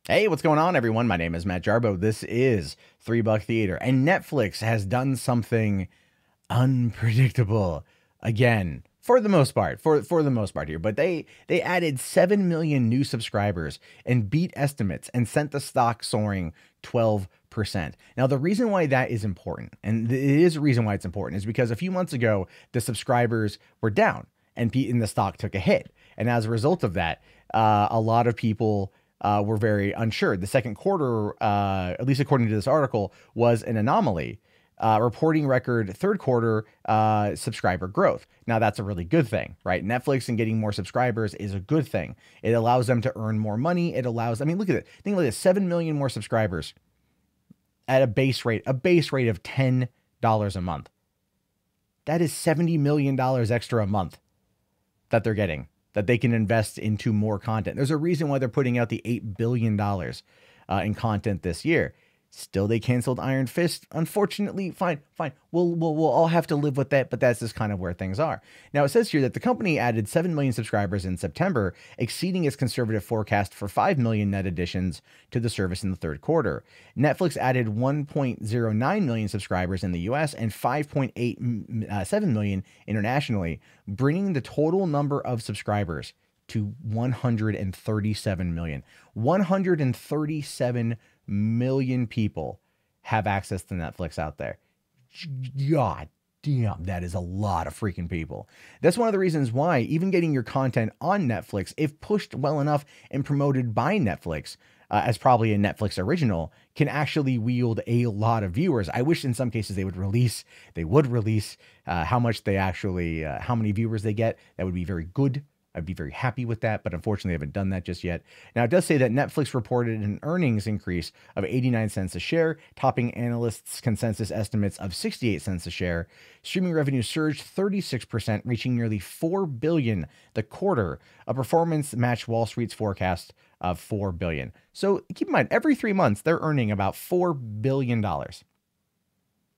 Hey, what's going on, everyone? My name is Matt Jarbo. This is $3 Theater, and Netflix has done something unpredictable again for the most part. For the most part here, but they added 7 million new subscribers and beat estimates and sent the stock soaring 12%. Now, the reason why that is important, and it is a reason why it's important, is because a few months ago the subscribers were down and the stock took a hit, and as a result of that, a lot of people were very unsure. The second quarter, at least according to this article, was an anomaly, reporting record third quarter subscriber growth. Now, that's a really good thing, right? Netflix and getting more subscribers is a good thing. It allows them to earn more money. It allows, I mean, look at it. Think like this, 7 million more subscribers at a base rate of $10 a month. That is $70 million extra a month that they're getting, that they can invest into more content. There's a reason why they're putting out the $8 billion in content this year. Still, they canceled Iron Fist. Unfortunately, fine. We'll all have to live with that, but that's just kind of where things are. Now, it says here that the company added 7 million subscribers in September, exceeding its conservative forecast for 5 million net additions to the service in the third quarter. Netflix added 1.09 million subscribers in the US and 5.87 million internationally, bringing the total number of subscribers to 137 million. 137 million people have access to Netflix out there. God damn, that is a lot of freaking people. That's one of the reasons why even getting your content on Netflix, if pushed well enough and promoted by Netflix, as probably a Netflix original, can actually wield a lot of viewers. I wish in some cases they would release how much they actually, how many viewers they get. That would be very good. I'd be very happy with that, but unfortunately, I haven't done that just yet. Now, it does say that Netflix reported an earnings increase of 89 cents a share, topping analysts' consensus estimates of 68 cents a share. Streaming revenue surged 36%, reaching nearly $4 billion the quarter, a performance matched Wall Street's forecast of $4 billion. So keep in mind, every 3 months, they're earning about $4 billion.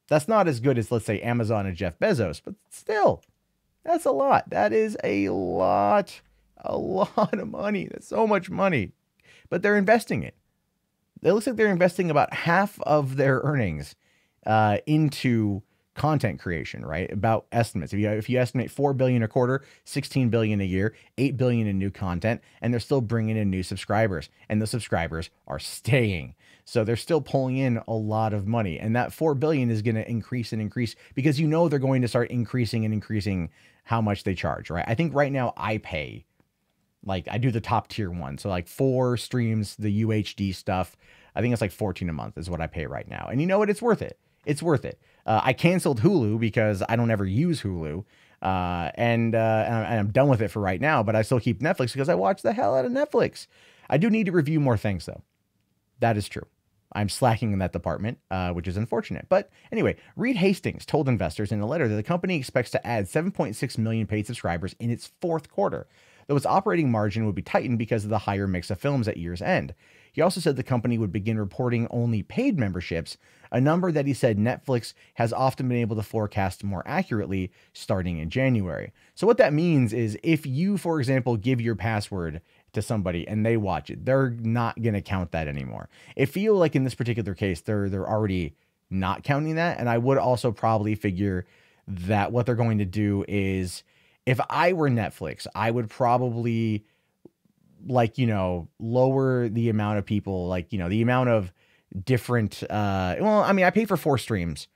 That's not as good as, let's say, Amazon and Jeff Bezos, but still, that's a lot. That is a lot of money. That's so much money. But they're investing it. It looks like they're investing about half of their earnings into content creation, right? About estimates. If you estimate $4 billion a quarter, $16 billion a year, $8 billion in new content, and they're still bringing in new subscribers, and the subscribers are staying. So they're still pulling in a lot of money, and that $4 billion is going to increase and increase because you know they're going to start increasing how much they charge, right? I think right now I pay, like I do the top tier one. So like 4 streams, the UHD stuff. I think it's like 14 a month is what I pay right now. And you know what? It's worth it. It's worth it. I canceled Hulu because I don't ever use Hulu. And I'm done with it for right now, but I still keep Netflix because I watch the hell out of Netflix. I do need to review more things though. That is true. I'm slacking in that department, which is unfortunate. But anyway, Reed Hastings told investors in a letter that the company expects to add 7.6 million paid subscribers in its fourth quarter, though its operating margin would be tightened because of the higher mix of films at year's end. He also said the company would begin reporting only paid memberships, a number that he said Netflix has often been able to forecast more accurately starting in January. So what that means is if you, for example, give your password to somebody and they watch it, they're not going to count that anymore. It feels like in this particular case, they're already not counting that. And I would also probably figure that what they're going to do is if I were Netflix, I would probably lower the amount of people, the amount of different, I pay for 4 streams,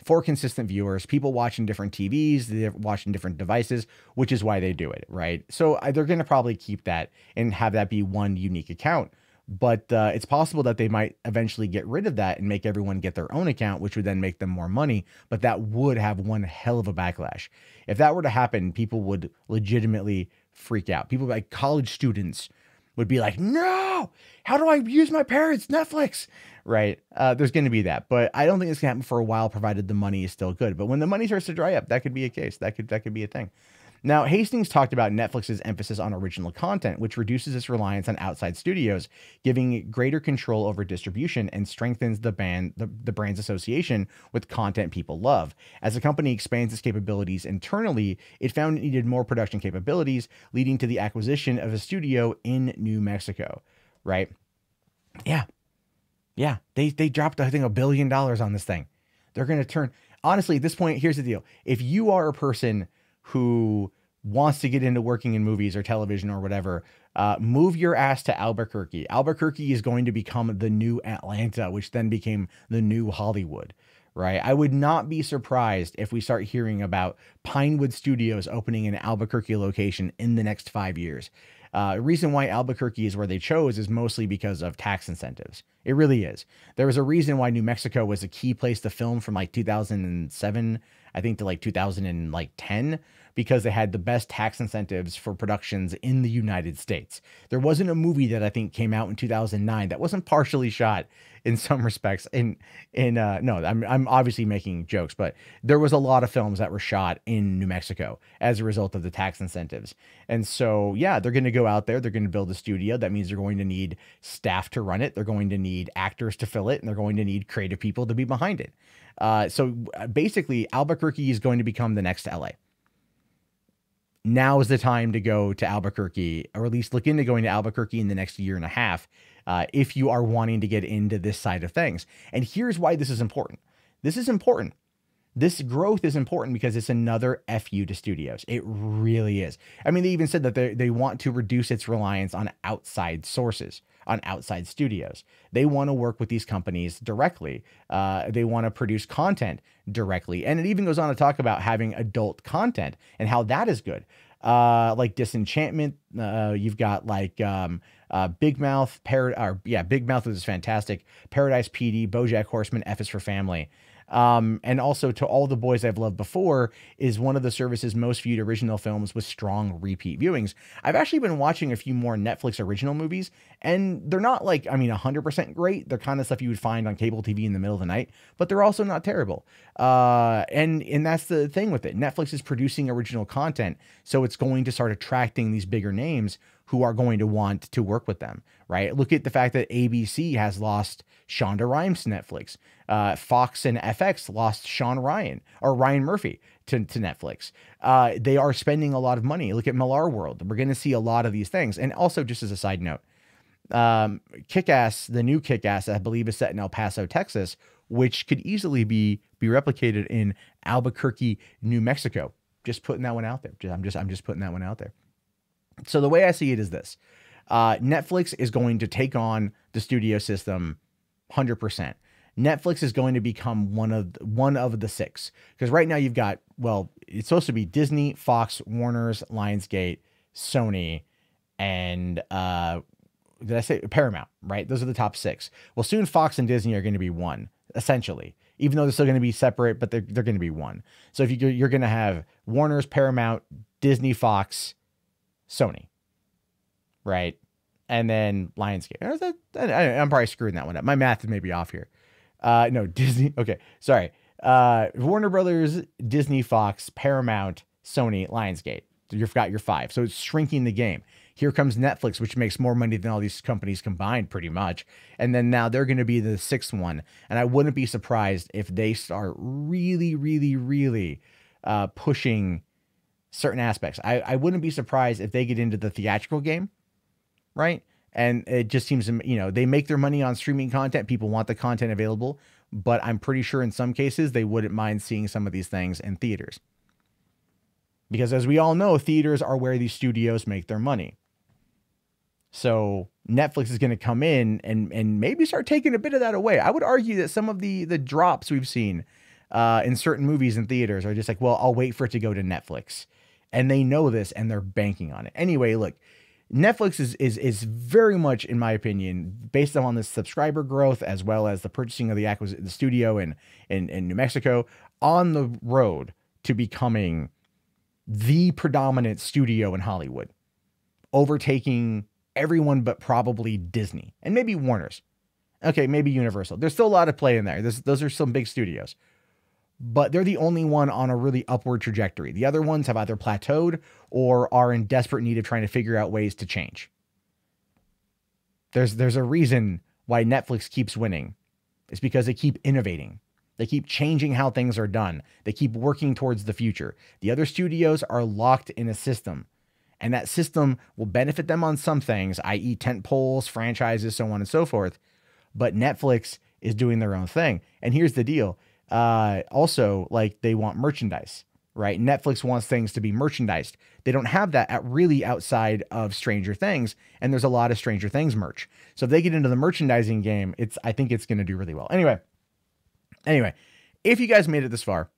4 consistent viewers, people watching different TVs, they're watching different devices, which is why they do it, right? So they're going to probably keep that and have that be one unique account. But it's possible that they might eventually get rid of that and make everyone get their own account, which would then make them more money. But that would have one hell of a backlash. If that were to happen, people would legitimately freak out. People like college students would be like, no, how do I use my parents' Netflix? Right. There's going to be that, but I don't think it's going to happen for a while, provided the money is still good. But when the money starts to dry up, that could be a case. That could be a thing. Now, Hastings talked about Netflix's emphasis on original content, which reduces its reliance on outside studios, giving it greater control over distribution and strengthens the brand's association with content people love. As the company expands its capabilities internally, it found it needed more production capabilities, leading to the acquisition of a studio in New Mexico, right? Yeah. Yeah. They dropped, I think, $1 billion on this thing. They're going to turn, honestly, at this point, here's the deal. If you are a person who wants to get into working in movies or television or whatever, move your ass to Albuquerque. Albuquerque is going to become the new Atlanta, which then became the new Hollywood, right? I would not be surprised if we start hearing about Pinewood Studios opening an Albuquerque location in the next 5 years. The reason why Albuquerque is where they chose is mostly because of tax incentives. It really is. There was a reason why New Mexico was a key place to film from like 2007, I think, to like 2010, because they had the best tax incentives for productions in the United States. There wasn't a movie that I think came out in 2009 that wasn't partially shot in some respects. No, I'm obviously making jokes, but there was a lot of films that were shot in New Mexico as a result of the tax incentives. And so, yeah, they're going to go out there. They're going to build a studio. That means they're going to need staff to run it. They're going to need actors to fill it, and they're going to need creative people to be behind it. So basically, Albuquerque is going to become the next LA. Now is the time to go to Albuquerque, or at least look into going to Albuquerque in the next year and a half, if you are wanting to get into this side of things. And here's why this is important. This is important. This growth is important because it's another FU to studios. It really is. I mean, they even said that they want to reduce its reliance on outside sources, on outside studios. They want to work with these companies directly. They want to produce content directly. And it even goes on to talk about having adult content and how that is good. Like Disenchantment, you've got like Big Mouth, Big Mouth is fantastic. Paradise PD, BoJack Horseman, F is for Family. And also To All the Boys I've Loved Before is one of the service's most viewed original films with strong repeat viewings. I've actually been watching a few more Netflix original movies, and they're not like, 100% great. They're kind of stuff you would find on cable TV in the middle of the night, but they're also not terrible. And that's the thing with it. Netflix is producing original content, so it's going to start attracting these bigger names who are going to want to work with them, right? Look at the fact that ABC has lost Shonda Rhimes to Netflix. Fox and FX lost Ryan Murphy to Netflix. They are spending a lot of money. Look at Millar World. We're going to see a lot of these things. And also, just as a side note, Kick-Ass, the new Kick-Ass, I believe, is set in El Paso, Texas, which could easily be replicated in Albuquerque, New Mexico. Just putting that one out there. I'm just putting that one out there. So the way I see it is this. Netflix is going to take on the studio system 100%. Netflix is going to become one of the six. Because right now you've got, well, it's supposed to be Disney, Fox, Warner's, Lionsgate, Sony, and did I say Paramount, right? Those are the top six. Well, soon Fox and Disney are going to be one, essentially. Even though they're still going to be separate, but they're going to be one. So if you're going to have Warner's, Paramount, Disney, Fox, Sony, right? And then Lionsgate. I'm probably screwing that one up. My math may be off here. No, Disney. Okay, sorry. Warner Brothers, Disney, Fox, Paramount, Sony, Lionsgate. So you've got your five. So it's shrinking the game. Here comes Netflix, which makes more money than all these companies combined, pretty much. And then now they're going to be the sixth one. And I wouldn't be surprised if they start really, really, really pushing certain aspects. I wouldn't be surprised if they get into the theatrical game, right? And it just seems, they make their money on streaming content. People want the content available, but I'm pretty sure in some cases they wouldn't mind seeing some of these things in theaters. Because as we all know, theaters are where these studios make their money. So Netflix is going to come in and maybe start taking a bit of that away. I would argue that some of the drops we've seen in certain movies and theaters are just like, well, I'll wait for it to go to Netflix. And they know this and they're banking on it. Anyway, look, Netflix is very much, in my opinion, based on the subscriber growth as well as the purchasing of the studio in New Mexico, on the road to becoming the predominant studio in Hollywood, overtaking everyone but probably Disney and maybe Warner's. Okay, maybe Universal. There's still a lot of play in there. Those are some big studios. But they're the only one on a really upward trajectory. The other ones have either plateaued or are in desperate need of trying to figure out ways to change. There's a reason why Netflix keeps winning. It's because they keep innovating. They keep changing how things are done. They keep working towards the future. The other studios are locked in a system. And that system will benefit them on some things, i.e. tent poles, franchises, so on and so forth. but Netflix is doing their own thing. And here's the deal. Also, like, they want merchandise, right? Netflix wants things to be merchandised. They don't have that really outside of Stranger Things, and there's a lot of Stranger Things merch. So if they get into the merchandising game, I think it's going to do really well. Anyway, if you guys made it this far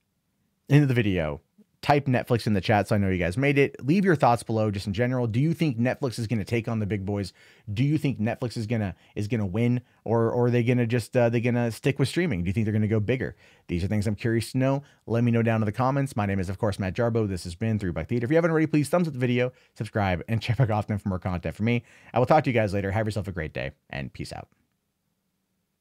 into the video, type Netflix in the chat so I know you guys made it. Leave your thoughts below just in general. Do you think Netflix is going to take on the big boys? Do you think Netflix is going to win, or are they going to just they going to stick with streaming? Do you think they're going to go bigger? These are things I'm curious to know. Let me know down in the comments. My name is, of course, Matt Jarbo. This has been 3 Buck Theater. If you haven't already, please thumbs up the video, subscribe, and check back often for more content from me. I will talk to you guys later. Have yourself a great day, and peace out.